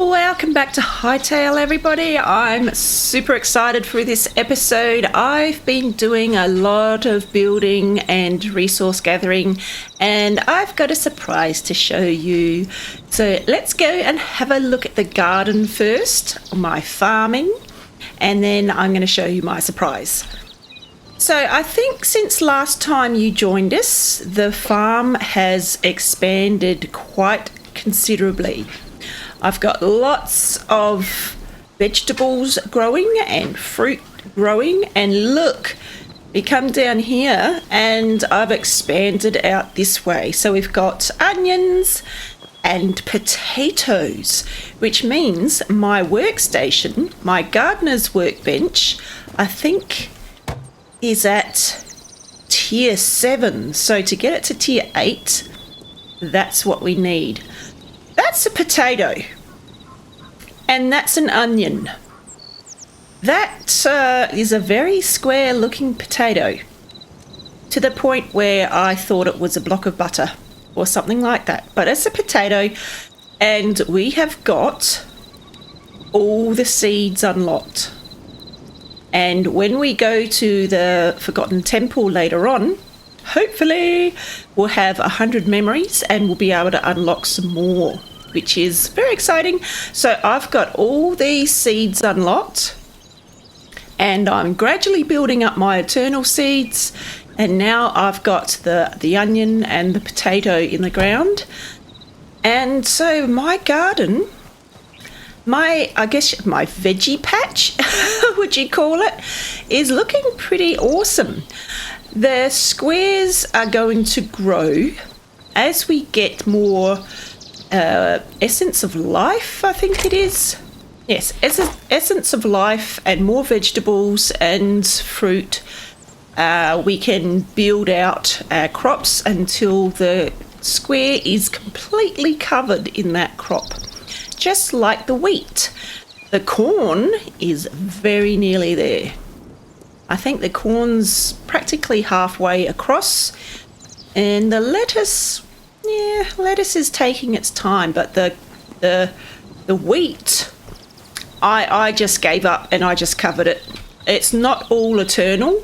Welcome back to Hytale, everybody. I'm super excited for this episode. I've been doing a lot of building and resource gathering, and I've got a surprise to show you. So let's go and have a look at the garden first, my farming, and then I'm going to show you my surprise. So I think since last time you joined us, the farm has expanded quite considerably. I've got lots of vegetables growing and fruit growing, and look, we come down here and I've expanded out this way. So we've got onions and potatoes, which means my workstation, my gardener's workbench, I think is at tier 7. So to get it to tier 8, that's what we need. That's a potato, and that's an onion. That is a very square looking potato, to the point where I thought it was a block of butter or something like that, but it's a potato, and we have got all the seeds unlocked. And when we go to the Forgotten Temple later on, hopefully we'll have 100 memories and we'll be able to unlock some more, which is very exciting. So I've got all these seeds unlocked, and I'm gradually building up my eternal seeds, and now I've got the onion and the potato in the ground. And so my garden, I guess my veggie patch, would you call it, is looking pretty awesome. The squares are going to grow as we get more essence of life, I think it is. Yes, essence of life and more vegetables and fruit. We can build out our crops until the square is completely covered in that crop, just like the wheat. The corn is very nearly there. I think the corn's practically halfway across, and the lettuce is taking its time, but the wheat, I just gave up and I just covered it. It's not all eternal.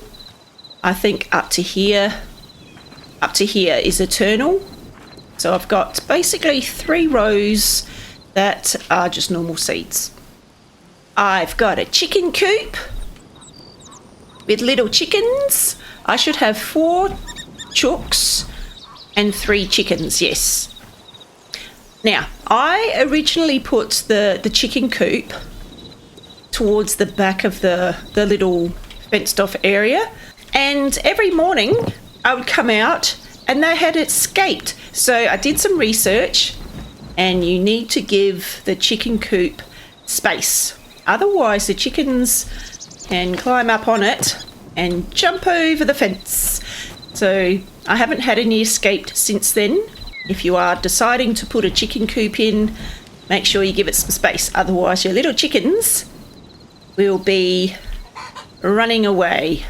I think up to here is eternal. So I've got basically 3 rows that are just normal seeds. I've got a chicken coop with little chickens. I should have 4 chooks and 3 chickens, yes. Now, I originally put the chicken coop towards the back of the little fenced off area, and every morning I would come out and they had escaped. So I did some research, and you need to give the chicken coop space. Otherwise the chickens can climb up on it and jump over the fence. So I haven't had any escaped since then. If you are deciding to put a chicken coop in, make sure you give it some space. Otherwise your little chickens will be running away.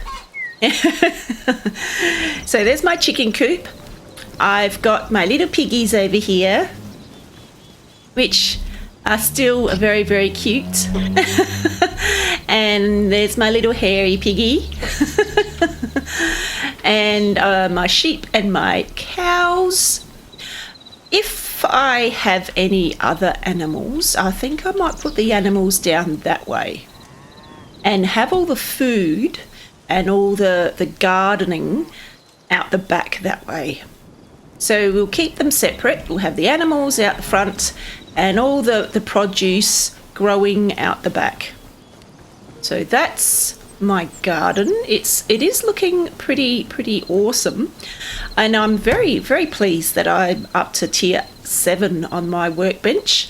So there's my chicken coop. I've got my little piggies over here, which are still very, very cute. And there's my little hairy piggy. And my sheep and my cows. If I have any other animals, I think I might put the animals down that way and have all the food and all the gardening out the back that way. So we'll keep them separate. We'll have the animals out the front and all the produce growing out the back. So that's my garden. It is looking pretty awesome, and I'm very, very pleased that I'm up to tier 7 on my workbench.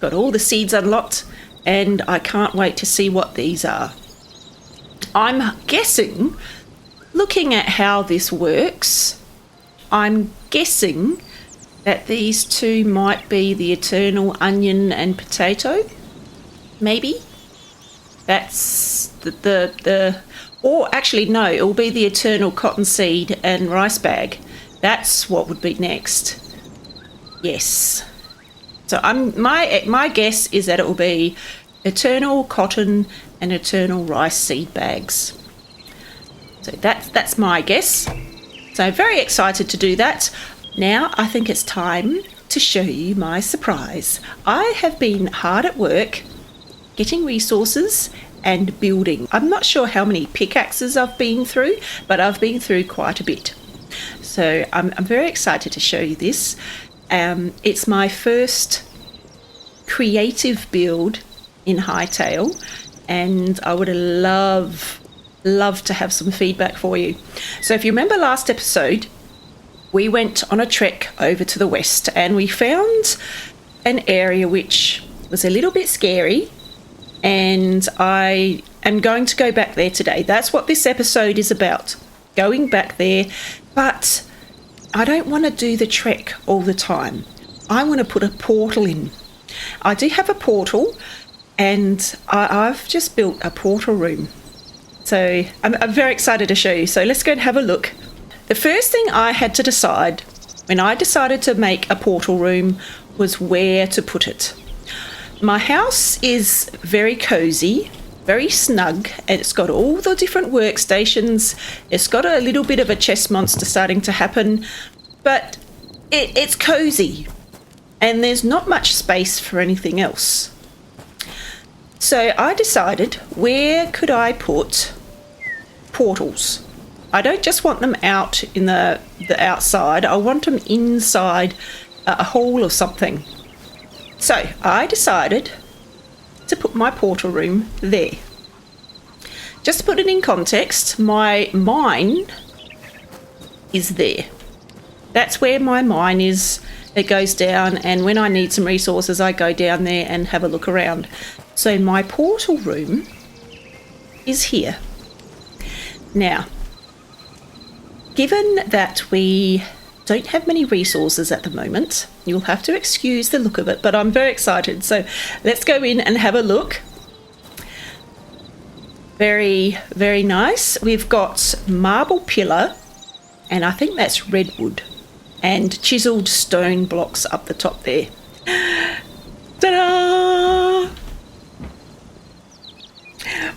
Got all the seeds unlocked, and I can't wait to see what these are. I'm guessing, looking at how this works, I'm guessing that these 2 might be the eternal onion and potato. Maybe. That's or actually no, it will be the eternal cottonseed and rice bag. That's what would be next. Yes. So my guess is that it will be eternal cotton and eternal rice seed bags. So that's my guess. So very excited to do that. Now I think it's time to show you my surprise. I have been hard at work getting resources and building. I'm not sure how many pickaxes I've been through, but I've been through quite a bit. So I'm very excited to show you this. It's my first creative build in Hytale, and I would love to have some feedback for you. So if you remember last episode, we went on a trek over to the west and we found an area which was a little bit scary, and I am going to go back there today. That's what this episode is about, going back there. But I don't want to do the trek all the time. I want to put a portal in. I do have a portal, and I've just built a portal room. So I'm very excited to show you. So let's go and have a look. The first thing I had to decide when I decided to make a portal room was where to put it. My house is very cozy, very snug, and it's got all the different workstations. It's got a little bit of a chest monster starting to happen, but it's cozy, and there's not much space for anything else. So I decided, where could I put portals? I don't just want them out in the outside. I want them inside a hall or something. So I decided to put my portal room there. Just to put it in context, my mine is there. That's where my mine is. It goes down, and when I need some resources, I go down there and have a look around. So my portal room is here. Now, given that we don't have many resources at the moment, you'll have to excuse the look of it, but I'm very excited. So let's go in and have a look. Very, very nice. We've got marble pillar, and I think that's redwood, and chiseled stone blocks up the top there. Ta-da!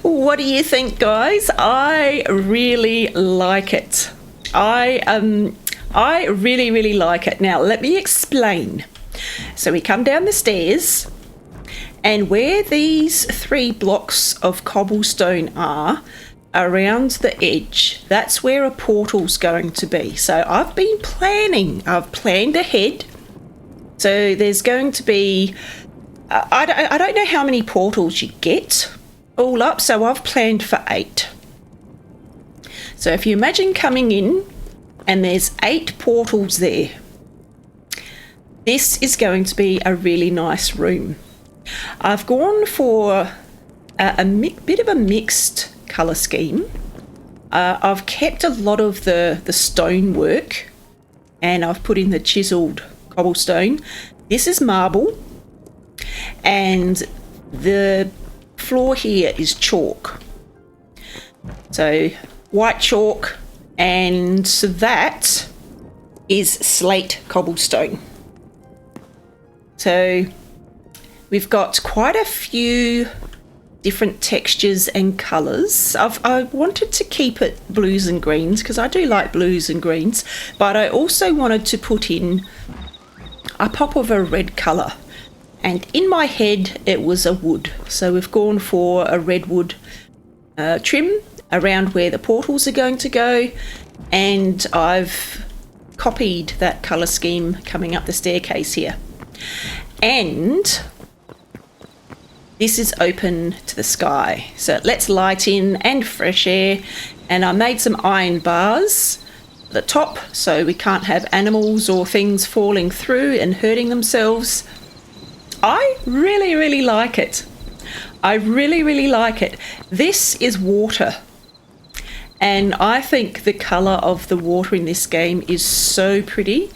What do you think, guys? I really like it. I really, really like it. Now, let me explain. So we come down the stairs, and where these 3 blocks of cobblestone are, around the edge, that's where a portal's going to be. So I've been planning. I've planned ahead. So there's going to be... I don't know how many portals you get all up, so I've planned for 8. So if you imagine coming in and there's 8 portals there, this is going to be a really nice room. I've gone for a bit of a mixed colour scheme. I've kept a lot of the stone work, and I've put in the chiselled cobblestone. This is marble, and the floor here is chalk. So white chalk, and so that is slate cobblestone. So we've got quite a few different textures and colours. I wanted to keep it blues and greens because I do like blues and greens, but I also wanted to put in a pop of a red colour, and in my head it was a wood. So we've gone for a redwood trim around where the portals are going to go, and I've copied that colour scheme coming up the staircase here. And this is open to the sky, so it lets light in and fresh air, and I made some iron bars at the top so we can't have animals or things falling through and hurting themselves. I really, really like it. I really, really like it. This is water, and I think the colour of the water in this game is so pretty.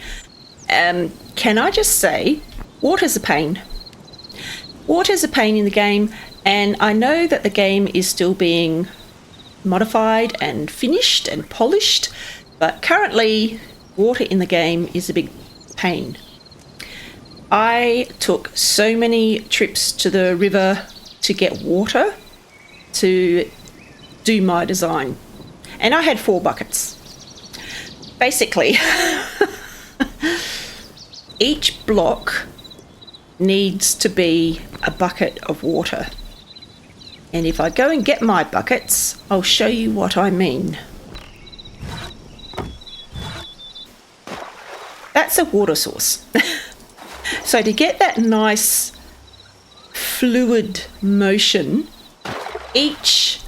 Can I just say, water's a pain. Water's a pain in the game, and I know that the game is still being modified and finished and polished, but currently water in the game is a big pain. I took so many trips to the river to get water to do my design. And I had 4 buckets. Basically, each block needs to be a bucket of water. And if I go and get my buckets, I'll show you what I mean. That's a water source. So to get that nice fluid motion, each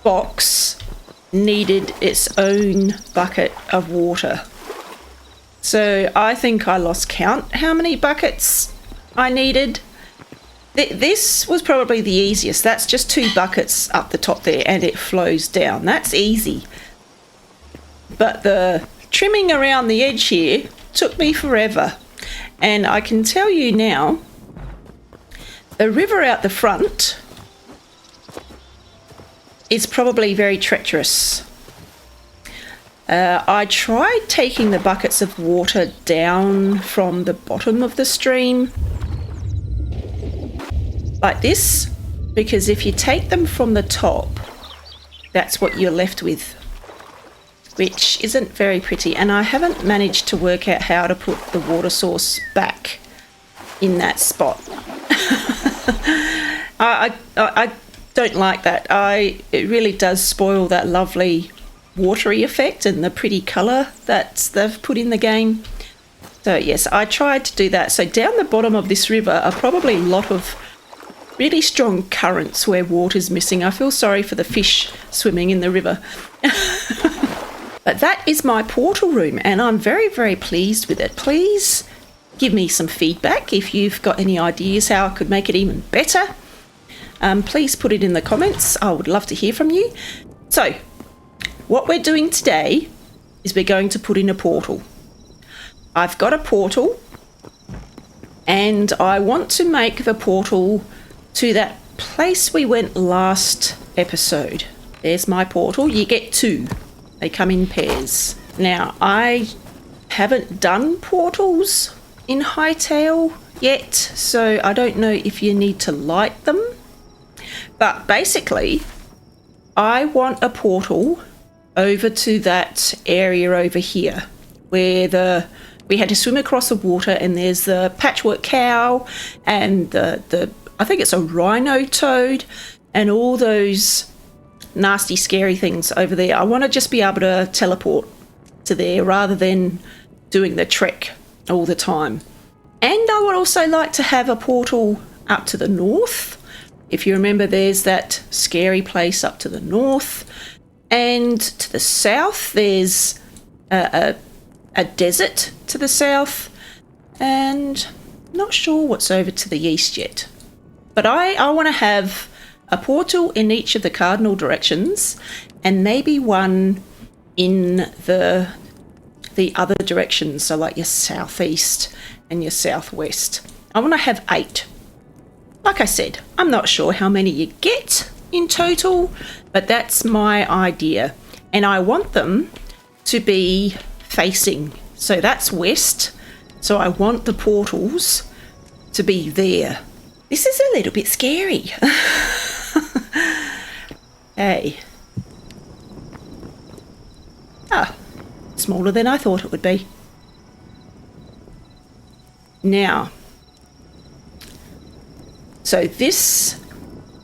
box needed its own bucket of water. So I think I lost count how many buckets I needed. This was probably the easiest. That's just 2 buckets up the top there and it flows down. That's easy. But the trimming around the edge here took me forever. And I can tell you now, the river out the front is probably very treacherous. I tried taking the buckets of water down from the bottom of the stream like this, because if you take them from the top, that's what you're left with, which isn't very pretty. And I haven't managed to work out how to put the water source back in that spot. I don't like that. It really does spoil that lovely watery effect and the pretty colour that they've put in the game. So yes, I tried to do that. So down the bottom of this river are probably a lot of really strong currents where water's missing. I feel sorry for the fish swimming in the river. But that is my portal room and I'm very, very pleased with it. Please give me some feedback if you've got any ideas how I could make it even better. Please put it in the comments. I would love to hear from you. So what we're doing today is we're going to put in a portal. I've got a portal and I want to make the portal to that place we went last episode. There's my portal. You get 2. They come in pairs. Now, I haven't done portals in Hytale yet, so I don't know if you need to light them. But basically, I want a portal over to that area over here where we had to swim across the water and there's the patchwork cow and the I think it's a rhino toad and all those nasty scary things over there. I want to just be able to teleport to there rather than doing the trek all the time. And I would also like to have a portal up to the north. If you remember, there's that scary place up to the north. And to the south, there's a desert to the south. And not sure what's over to the east yet. But I want to have a portal in each of the cardinal directions and maybe one in the other directions, so like your southeast and your southwest. I want to have 8. Like I said, I'm not sure how many you get in total, but that's my idea. And I want them to be facing. So that's west. So I want the portals to be there. This is a little bit scary. Hey. Ah, smaller than I thought it would be. Now, so this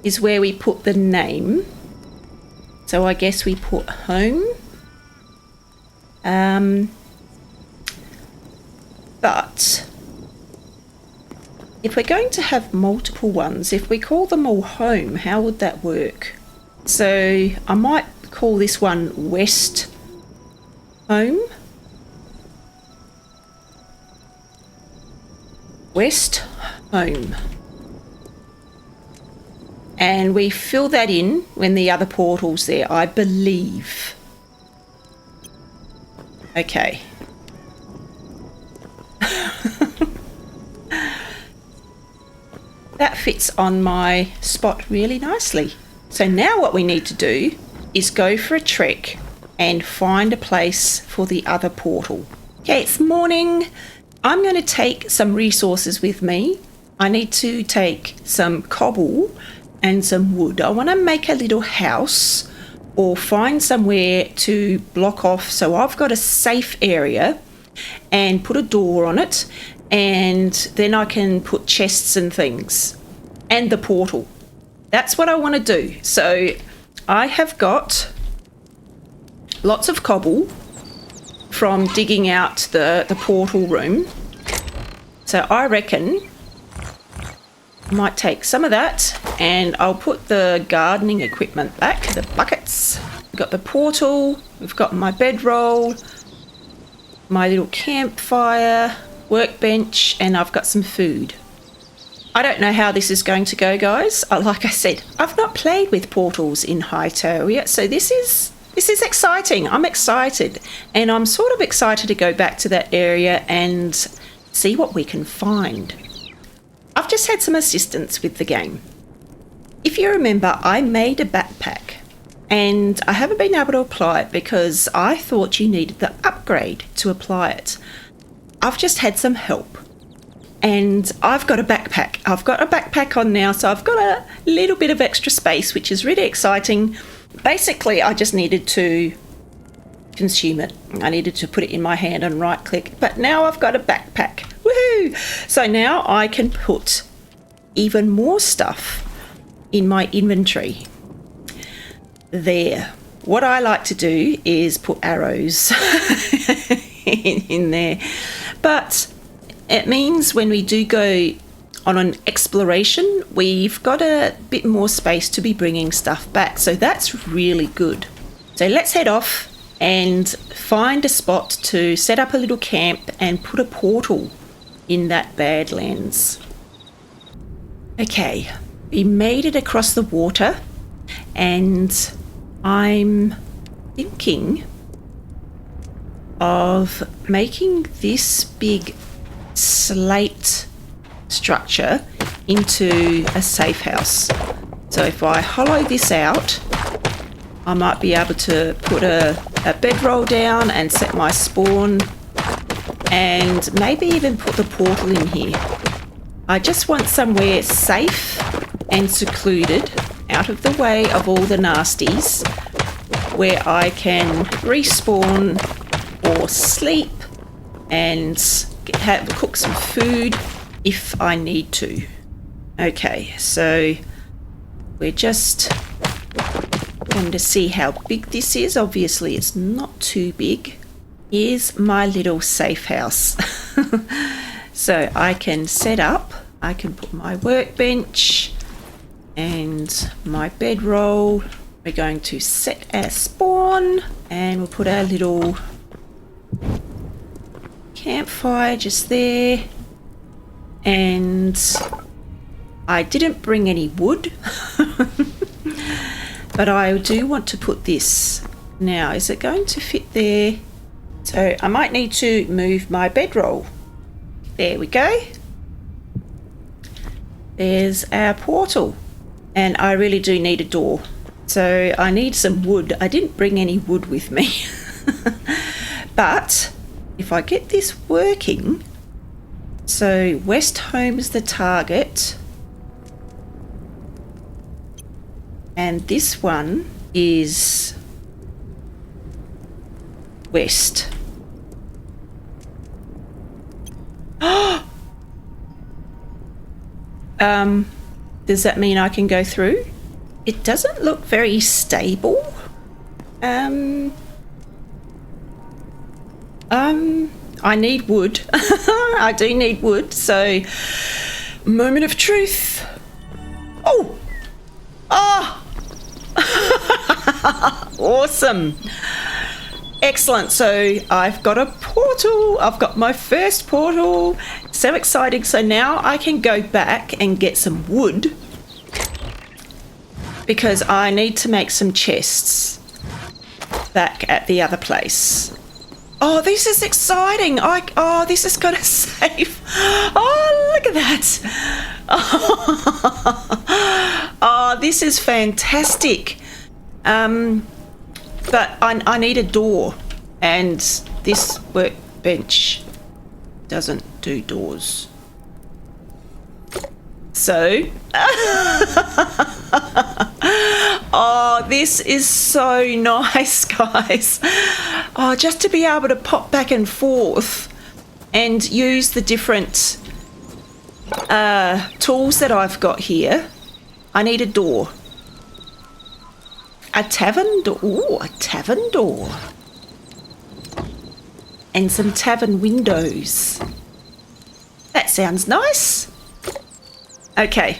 is where we put the name. So I guess we put home. But if we're going to have multiple ones, if we call them all home, how would that work? So I might call this one West Home. West Home. And we fill that in when the other portal's there, I believe. Okay. That fits on my spot really nicely. So now what we need to do is go for a trek and find a place for the other portal. Okay, it's morning I'm going to take some resources with me. I need to take some cobble and some wood. I want to make a little house or find somewhere to block off so I've got a safe area and put a door on it, and then I can put chests and things and the portal. That's what I want to do. So I have got lots of cobble from digging out the portal room. So I reckon I might take some of that and I'll put the gardening equipment back, the buckets. We've got the portal, we've got my bedroll, my little campfire, workbench, and I've got some food. I don't know how this is going to go, guys. Like I said, I've not played with portals in Hytale yet, so this is exciting. I'm excited, and I'm sort of excited to go back to that area and see what we can find. I've just had some assistance with the game. If you remember, I made a backpack, and I haven't been able to apply it because I thought you needed the upgrade to apply it. I've just had some help, and I've got a backpack. I've got a backpack on now, so I've got a little bit of extra space, which is really exciting. Basically, I just needed to consume it. I needed to put it in my hand and right click, but now I've got a backpack. Woohoo! So now I can put even more stuff in my inventory. There. What I like to do is put arrows in there, but it means when we do go on an exploration, we've got a bit more space to be bringing stuff back, so that's really good. So let's head off and find a spot to set up a little camp and put a portal in that Badlands. Okay, we made it across the water, and I'm thinking of making this big slate structure into a safe house. So if I hollow this out, I might be able to put a bedroll down and set my spawn, and maybe even put the portal in here. I just want somewhere safe and secluded, out of the way of all the nasties, where I can respawn or sleep and cook some food if I need to. Okay, so we're just going to see how big this is. Obviously it's not too big. Here's my little safe house. So I can set up, I can put my workbench and my bedroll. We're going to set our spawn, and we'll put our little campfire just there. And I didn't bring any wood, but I do want to put this. Now, is it going to fit there? So I might need to move my bedroll. There we go. There's our portal, and I really do need a door. So I need some wood. I didn't bring any wood with me. But if I get this working, so West Home is the target, and this one is West. Does that mean I can go through? It doesn't look very stable. I need wood. I do need wood, so moment of truth. Oh! Oh! Awesome. Excellent. So I've got a portal. I've got my first portal. So exciting. So now I can go back and get some wood, because I need to make some chests back at the other place. Oh, this is exciting. This is going to save. Oh, look at that. Oh, this is fantastic. But I need a door, and this workbench doesn't do doors. So, oh, this is so nice, guys. Oh, just to be able to pop back and forth and use the different tools that I've got here. I need a door. A tavern door. Ooh, a tavern door. And some tavern windows. That sounds nice. Okay.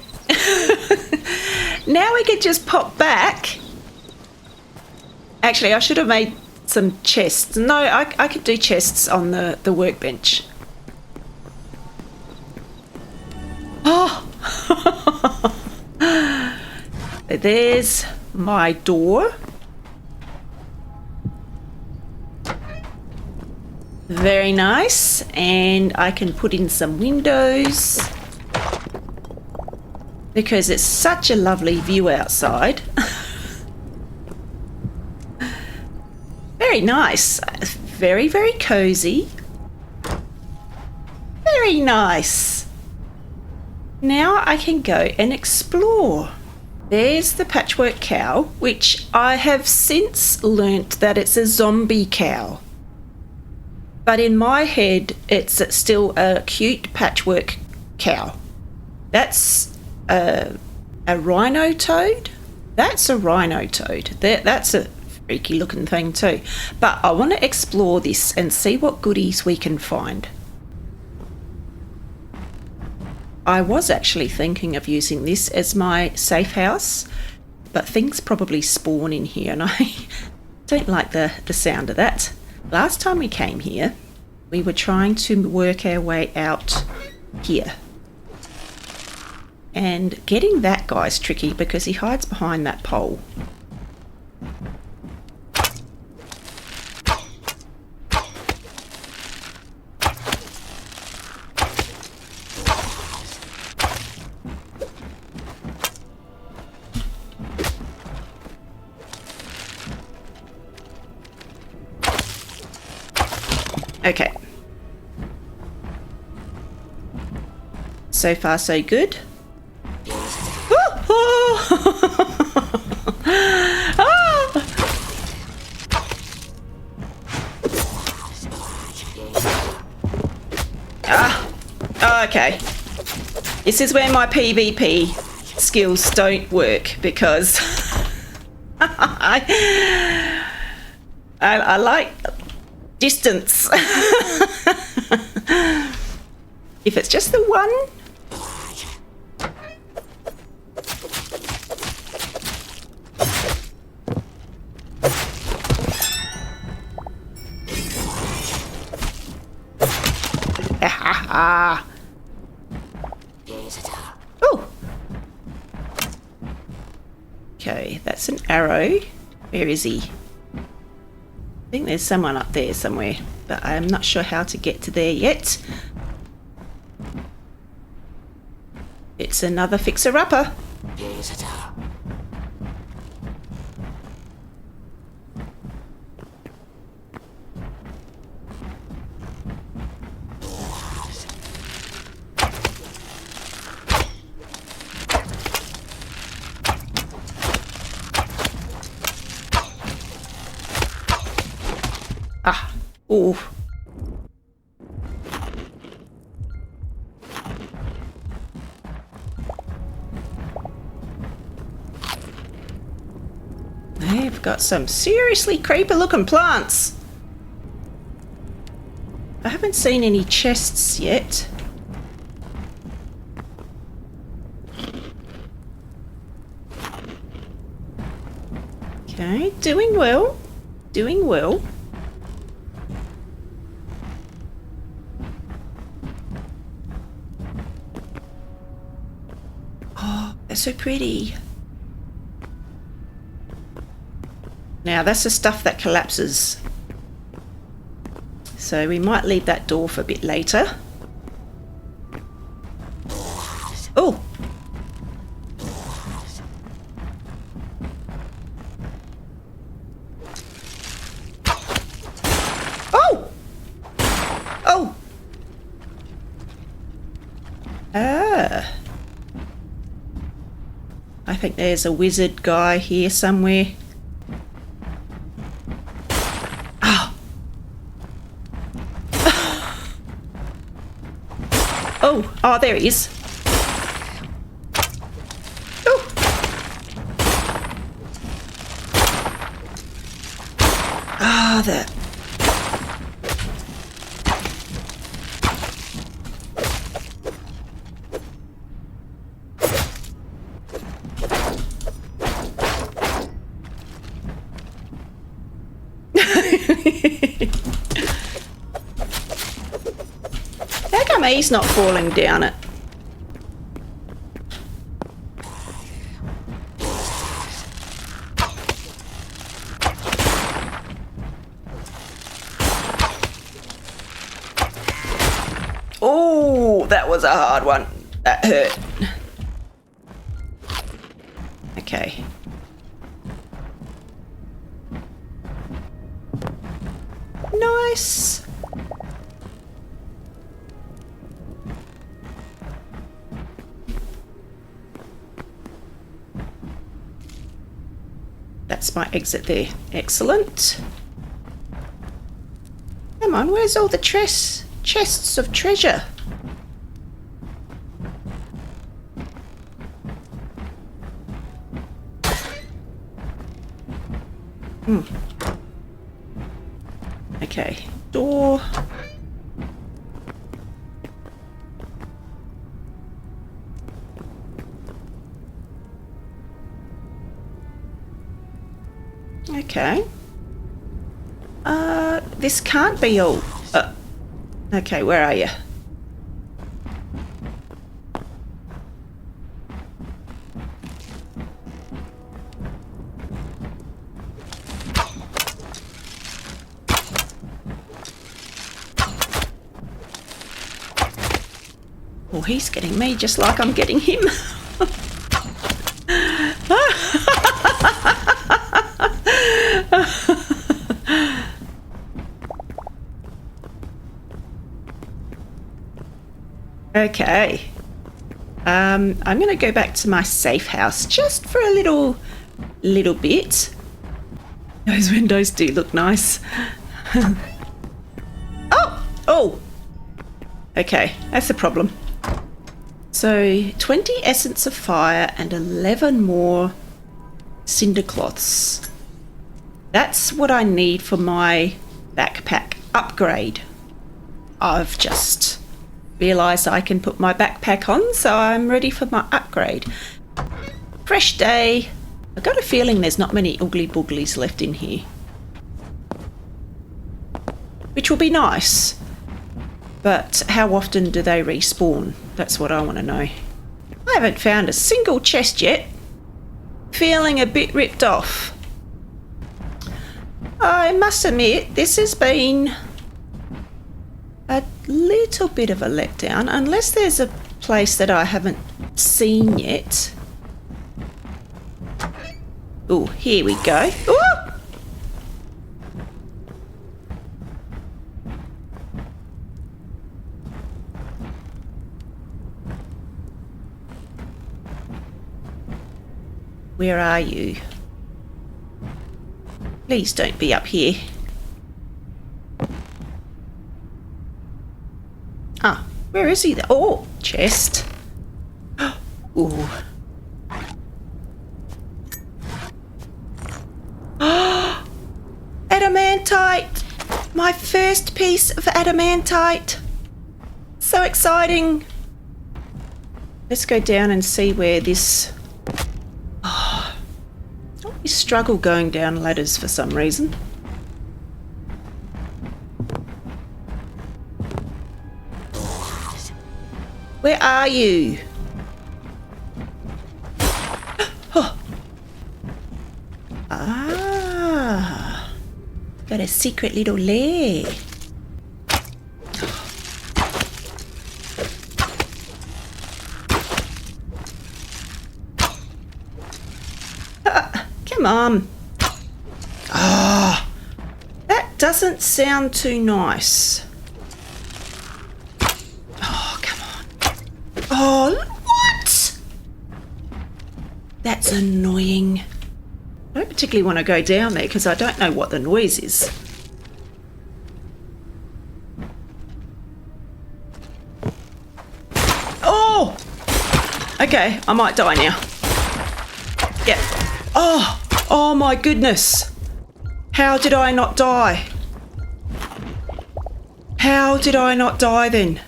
Now we can just pop back. Actually, I should have made some chests. No, I could do chests on the workbench. Oh! There's my door. Very nice. And I can put in some windows because it's such a lovely view outside. Very nice. Very, very cozy. Very nice. Now I can go and explore. There's the patchwork cow, which I have since learnt that it's a zombie cow. But in my head, it's still a cute patchwork cow. That's a rhino toad. That's a rhino toad. That's a freaky looking thing too. But I want to explore this and see what goodies we can find. I was actually thinking of using this as my safe house, but things probably spawn in here and I don't like the sound of that. Last time we came here, we were trying to work our way out here. And getting that guy's tricky because he hides behind that pole. Okay. So far, so good. Okay. This is where my PvP skills don't work because I like distance. If it's just the one. Oh. Okay, that's an arrow. Where is he? I think there's someone up there somewhere, but I'm not sure how to get to there yet. It's another fixer-upper. Ah, ooh. They've got some seriously creepy looking plants. I haven't seen any chests yet. Okay, doing well. Doing well. Oh, they're so pretty. Now that's the stuff that collapses. So we might leave that door for a bit later. Oh! Oh! Oh! I think there's a wizard guy here somewhere. Oh. Oh, there he is. Oh. Ah, that. How come he's not falling down it? Oh, that was a hard one. That hurt. Okay. Nice. That's my exit there. Excellent. Come on, where's all the chests of treasure? Okay, door. Okay. This can't be all. Okay, where are you? Oh, he's getting me just like I'm getting him. Okay. I'm going to go back to my safe house just for a little bit. Those windows do look nice. Oh! Okay, that's the problem. So 20 essence of fire and 11 more cinder cloths. That's what I need for my backpack upgrade. I've just realised I can put my backpack on, so I'm ready for my upgrade. Fresh day. I've got a feeling there's not many oogly booglies left in here, which will be nice. But how often do they respawn? That's what I want to know. I haven't found a single chest yet. Feeling a bit ripped off. I must admit, this has been a little bit of a letdown, unless there's a place that I haven't seen yet. Oh, here we go. Ooh! Where are you? Please don't be up here. Ah, where is he? Oh, chest. Ooh. Adamantite! My first piece of adamantite. So exciting. Let's go down and see where this... Oh, I always struggle going down ladders for some reason. Where are you? Oh. Ah, got a secret little lair. Come on. Ah, that doesn't sound too nice. Oh, come on. Oh, what? That's annoying. I don't particularly want to go down there because I don't know what the noise is. Oh! Okay, I might die now. Yeah. Oh my goodness. How did I not die? How did I not die then?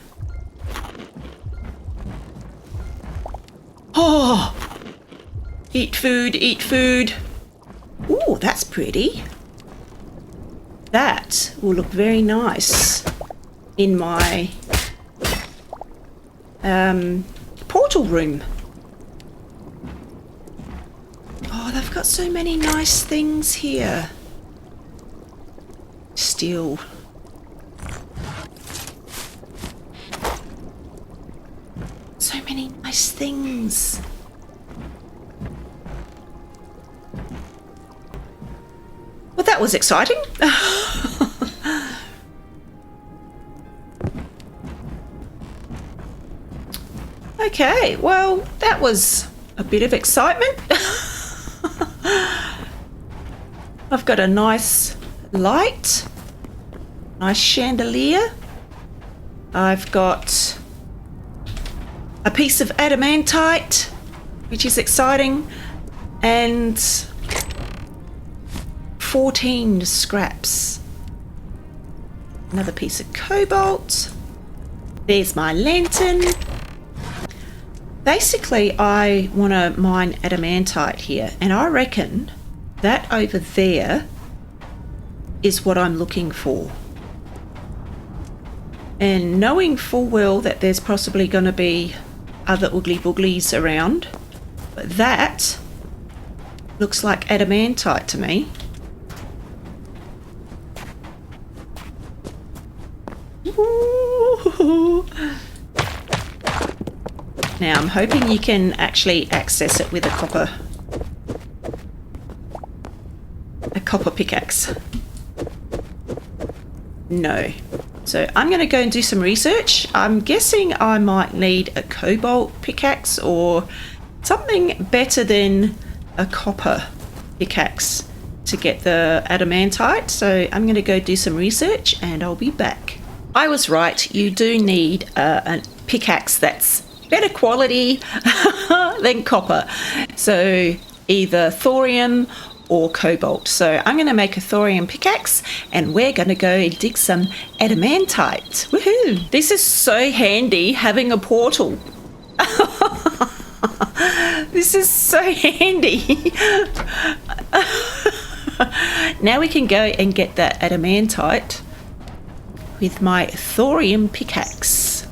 Oh! Eat food, eat food. Ooh, that's pretty. That will look very nice in my portal room. Oh, they've got so many nice things here. Steel. So many nice things. Well, that was exciting. Okay, well, that was a bit of excitement. I've got a nice light, nice chandelier. I've got a piece of adamantite, which is exciting, and 14 scraps. Another piece of cobalt. There's my lantern. Basically, I want to mine adamantite here, and I reckon that over there is what I'm looking for. And knowing full well that there's possibly going to be other oogly booglies around, but that looks like adamantite to me. Ooh. Now I'm hoping you can actually access it with a copper pickaxe. No. So I'm going to go and do some research. I'm guessing I might need a cobalt pickaxe or something better than a copper pickaxe to get the adamantite. So I'm going to go do some research and I'll be back. I was right. You do need a pickaxe that's better quality than copper. So either thorium or cobalt. So I'm going to make a thorium pickaxe and we're going to go and dig some adamantite. Woohoo! This is so handy having a portal. This is so handy. Now we can go and get that adamantite with my thorium pickaxe.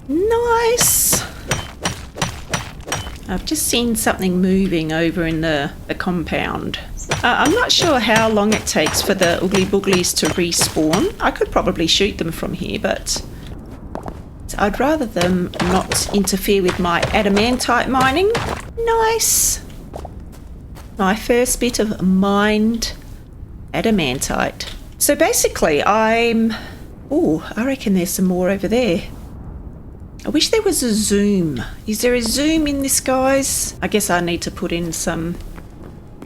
Nice. I've just seen something moving over in the compound. I'm not sure how long it takes for the oogly booglies to respawn. I could probably shoot them from here, but I'd rather them not interfere with my adamantite mining. Nice. My first bit of mined adamantite. So basically I reckon there's some more over there. I wish there was a zoom. Is there a zoom in this, guys? I guess I need to put in some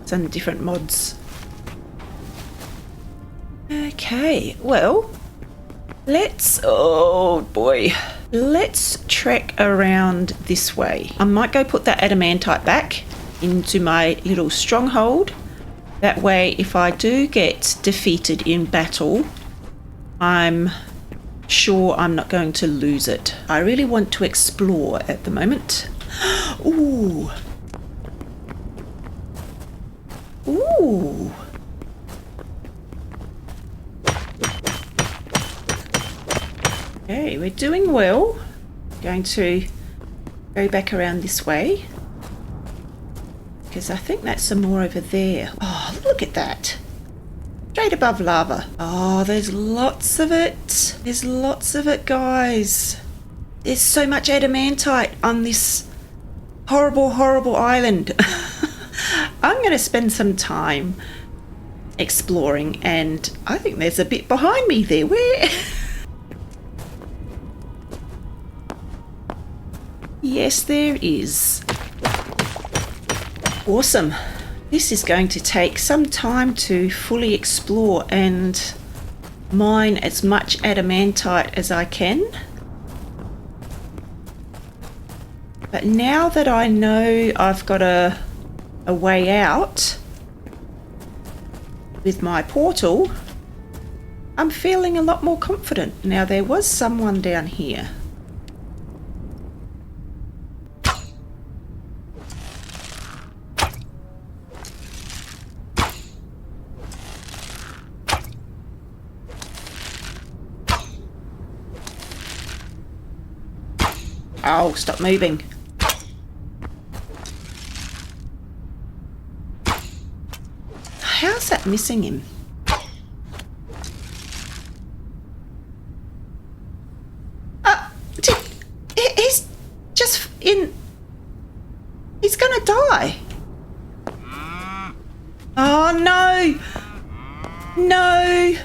different mods. Okay, well, let's trek around this way. I might go put that adamantite back into my little stronghold. That way, if I do get defeated in battle, I'm sure I'm not going to lose it. I really want to explore at the moment. Ooh. Ooh. Okay, we're doing well. Going to go back around this way because I think that's some more over there. Oh, look at that. Straight above lava. Oh, there's lots of it. There's lots of it, guys. There's so much adamantite on this horrible, horrible island. I'm going to spend some time exploring, and I think there's a bit behind me there. Where? Yes, there is. Awesome. This is going to take some time to fully explore and mine as much adamantite as I can. But now that I know I've got a way out with my portal, I'm feeling a lot more confident. Now, there was someone down here. Oh, stop moving. How's that missing him? He's just in... He's gonna die. Oh, no. No.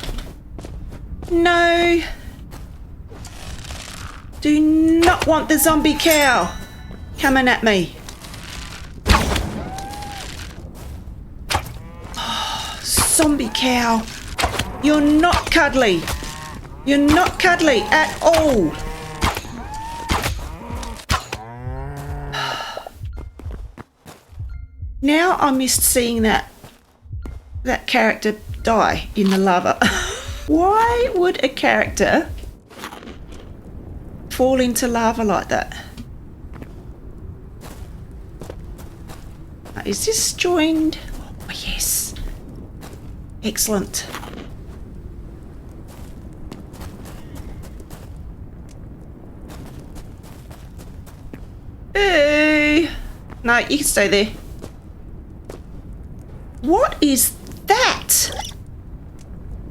No. Do not want the zombie cow coming at me. Oh, zombie cow. You're not cuddly. You're not cuddly at all. Now I missed seeing that character die in the lava. Why would a character fall into lava like that? Is this joined? Oh, yes. Excellent. Hey. No, you can stay there. What is that?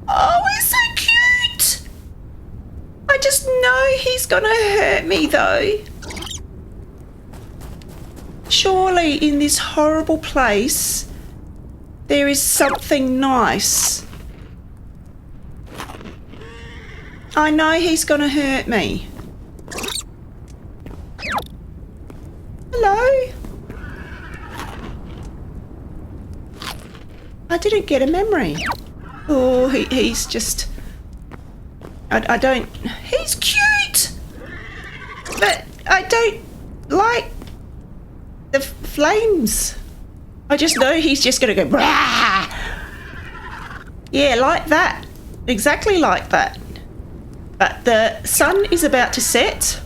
Oh, he's so cute. I just know he's gonna hurt me though. Surely in this horrible place there is something nice. I know he's gonna hurt me. Hello? I didn't get a memory. Oh, he's just... I don't... He's cute! But I don't like the flames. I just know he's just gonna go... Brah! Yeah, like that. Exactly like that. But the sun is about to set.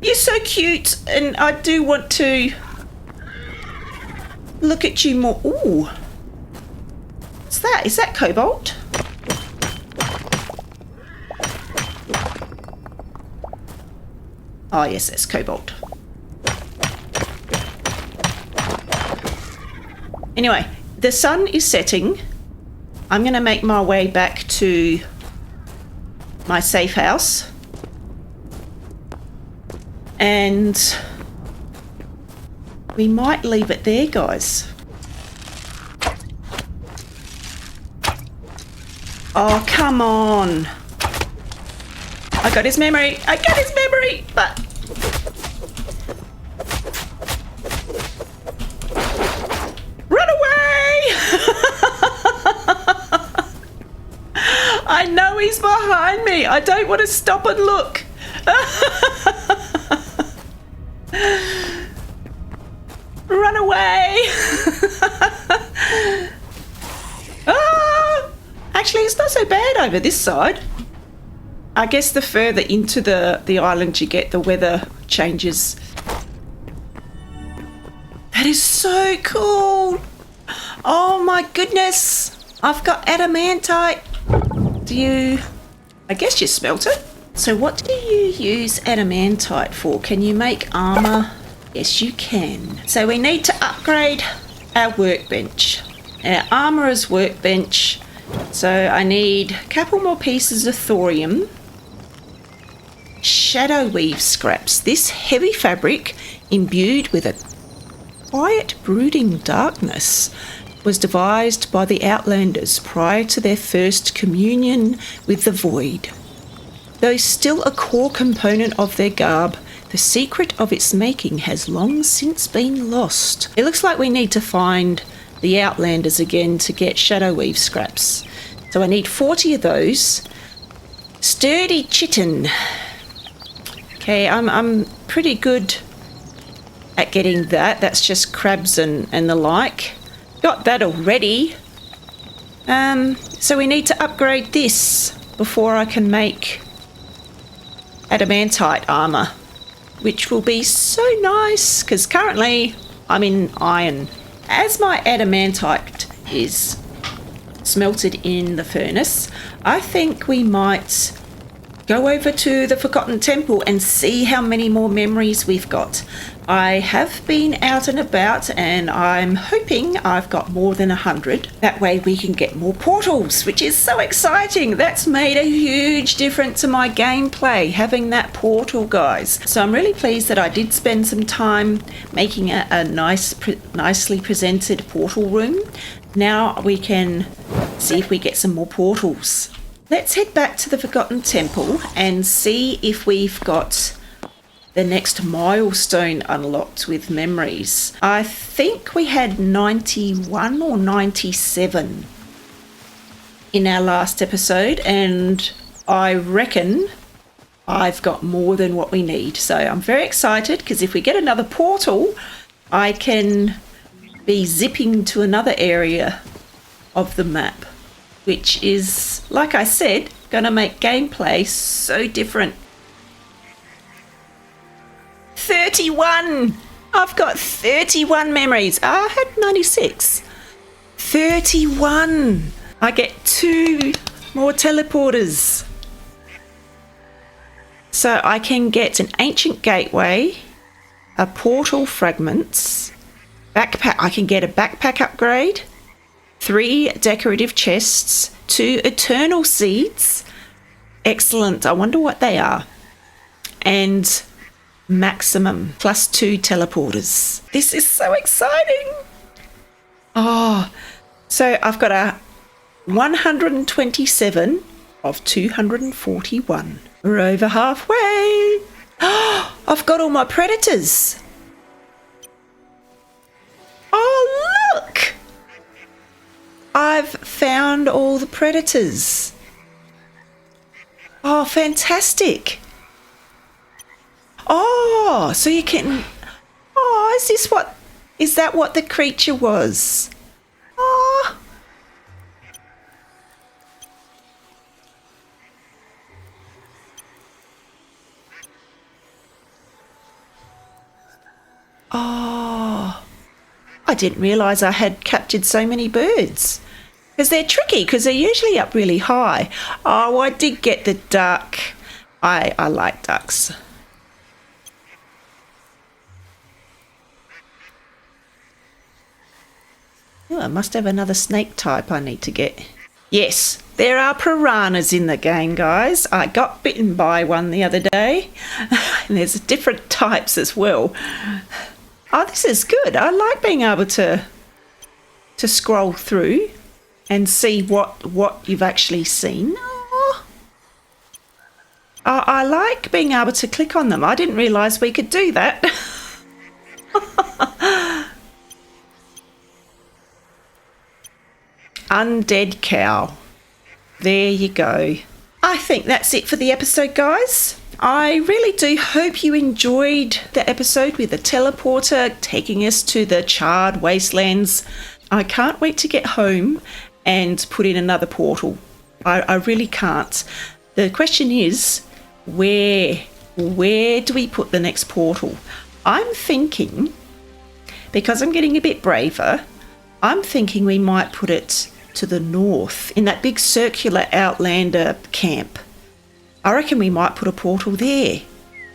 You're so cute, and I do want to look at you more. Ooh. What's that? Is that cobalt? Oh, yes, that's cobalt. Anyway, the sun is setting. I'm going to make my way back to my safe house. And we might leave it there, guys. Oh, come on. I got his memory. I got his memory, but... Run away! I know he's behind me. I don't want to stop and look. Run away! Ah! Actually, it's not so bad over this side. I guess the further into the island you get, the weather changes. That is so cool! Oh my goodness! I've got adamantite. Do you... I guess you smelt it. So what do you use adamantite for? Can you make armour? Yes, you can. So we need to upgrade our workbench. Our armourer's workbench. So I need a couple more pieces of thorium. Shadow weave scraps. This heavy fabric, imbued with a quiet brooding darkness, was devised by the Outlanders prior to their first communion with the void. Though still a core component of their garb, The secret of its making has long since been lost. It looks like we need to find the Outlanders again to get Shadow Weave scraps. So I need 40 of those. Sturdy chitin. Okay, I'm pretty good at getting that. That's just crabs and the like. Got that already. So we need to upgrade this before I can make adamantite armor, which will be so nice because currently I'm in iron. As my adamantite is smelted in the furnace, I think we might go over to the Forgotten Temple and see how many more memories we've got. I have been out and about and I'm hoping I've got more than 100. That way we can get more portals, which is so exciting. That's made a huge difference to my gameplay, having that portal, guys. So I'm really pleased that I did spend some time making a nicely presented portal room. Now we can see if we get some more portals. Let's head back to the Forgotten Temple and see if we've got the next milestone unlocked with memories. I think we had 91 or 97 in our last episode, and I reckon I've got more than what we need. So I'm very excited because if we get another portal, I can be zipping to another area of the map, which is, like I said, going to make gameplay so different. 31! I've got 31 memories. I had 96. 31! I get 2 more teleporters. So I can get an ancient gateway, a portal fragments, backpack. I can get a backpack upgrade, 3 decorative chests, 2 eternal seeds. Excellent. I wonder what they are. And maximum plus 2 teleporters. This is so exciting. Oh, so I've got a 127 of 241. We're over halfway. Oh, I've got all my predators. Oh, look. I've found all the predators. Oh, fantastic. Oh, so you can... Oh, is that what the creature was? Oh. Oh. I didn't realise I had captured so many birds. Because they're tricky, because they're usually up really high. Oh, I did get the duck. I like ducks. Oh, I must have another snake type I need to get. Yes, there are piranhas in the game, guys. I got bitten by one the other day. And there's different types as well. Oh, this is good. I like being able to scroll through and see what you've actually seen. Oh. I like being able to click on them. I didn't realise we could do that. Undead cow. There you go. I think that's it for the episode, guys. I really do hope you enjoyed the episode with the teleporter taking us to the Charred Wastelands. I can't wait to get home and put in another portal. I really can't. The question is, where do we put the next portal? I'm thinking, because I'm getting a bit braver, I'm thinking we might put it to the north in that big circular Outlander camp. I reckon we might put a portal there.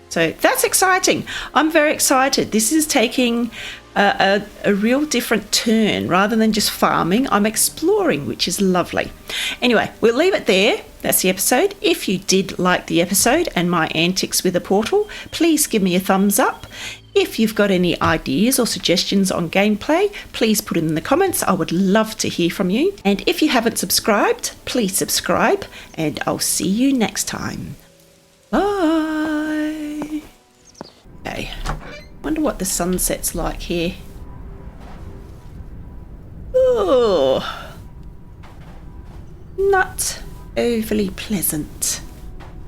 So that's exciting. I'm very excited. This is taking a real different turn. Rather than just farming, I'm exploring, which is lovely. Anyway, we'll leave it there. That's the episode. If you did like the episode and my antics with a portal, please give me a thumbs up. If you've got any ideas or suggestions on gameplay, please put it in the comments. I would love to hear from you. And if you haven't subscribed, please subscribe, and I'll see you next time. Bye. Okay. Wonder what the sunset's like here. Oh, not overly pleasant.